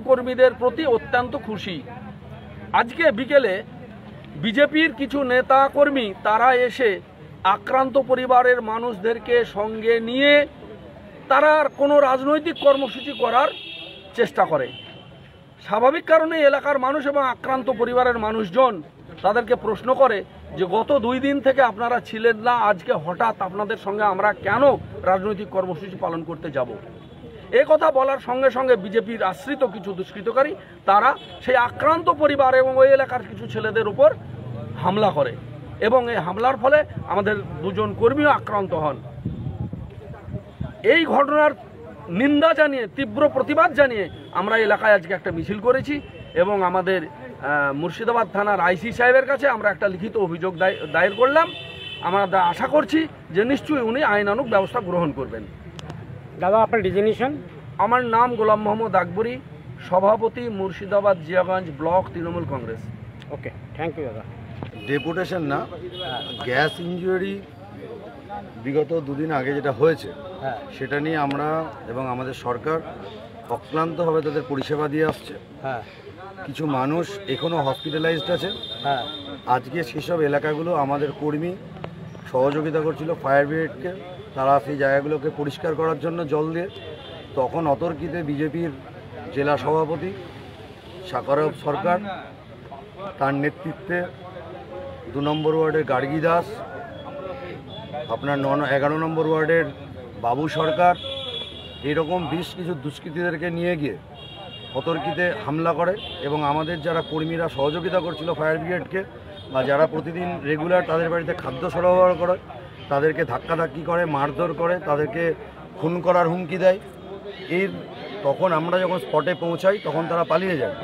কর্মীদের প্রতি অত্যন্ত খুশি। আজকে বিকেলে বিজেপির কিছু নেতা কর্মী তারা এসে আক্রান্ত পরিবারের মানুষদেরকে সঙ্গে নিয়ে তারা কোনো রাজনৈতিক কর্মসূচি করার চেষ্টা করে। স্বাভাবিক কারণে এলাকার মানুষ এবং আক্রান্ত পরিবারের মানুষজন তাদেরকে প্রশ্ন করে যে গত 2 দিন থেকে আপনারা ছিলেন না, আজকে হঠাৎ আপনাদের সঙ্গে আমরা কেন রাজনৈতিক কর্মসূচি পালন করতে যাব। এ কথা বলার সঙ্গে সঙ্গে বিজেপির আশ্রিত কিছু দুষ্কৃতকারী তারা সেই আক্রান্ত পরিবার এবং ওই এলাকার কিছু ছেলেদের উপর হামলা করে এবং এই হামলার ফলে আমাদের 2 জন কর্মীও আক্রান্ত হন। এই ঘটনার নিন্দা জানিয়ে, তীব্র প্রতিবাদ জানিয়ে আমরা এলাকায় আজকে একটা মিছিল করেছি এবং আমাদের মুর্শিদাবাদ থানার আইসি সাহেবের কাছে আমরা একটা লিখিত অভিযোগ দায়ের করলাম। আমরা আশা করছি যে নিশ্চয়ই উনি আইনানুগ ব্যবস্থা গ্রহণ করবেন। দাদা, আপনার ডিজিগনেশন? আমার নাম গোলাম মোহাম্মদ আকবরী, সভাপতি Murshidabad Jiaganj block Trinamool Congress. Okay, thank you দাদা। ডেপুটেশন না, গ্যাস ইনজুরি বিগত 2 দিন আগে যেটা হয়েছে সেটা নিয়ে আমরা এবং আমাদের সরকার অক্লান্তভাবে তাদের পরিষেবা দিয়ে আসছে। কিছু মানুষ এখনও হসপিটালাইজড আছে। আজকে সেসব এলাকাগুলো আমাদের কর্মী সহযোগিতা করছিল ফায়ার ব্রিগেডকে, তারা সেই জায়গাগুলোকে পরিষ্কার করার জন্য জল দিয়ে। তখন অতর্কিতে বিজেপির জেলা সভাপতি সাকারব সরকার, তার নেতৃত্বে 2 নম্বর ওয়ার্ডের গার্গী দাস, আপনার 11 নম্বর ওয়ার্ডের বাবু সরকার, এরকম বেশ কিছু দুষ্কৃতীদেরকে নিয়ে গিয়ে অতর্কিতে হামলা করে এবং আমাদের যারা কর্মীরা সহযোগিতা করছিল ফায়ার ব্রিগেডকে বা যারা প্রতিদিন রেগুলার তাদের বাড়িতে খাদ্য সরবরাহ করে তাদেরকে ধাক্কাধাক্কি করে, মারধর করে, তাদেরকে খুন করার হুমকি দেয়। তখন আমরা যখন স্পটে পৌঁছাই তখন তারা পালিয়ে যায়।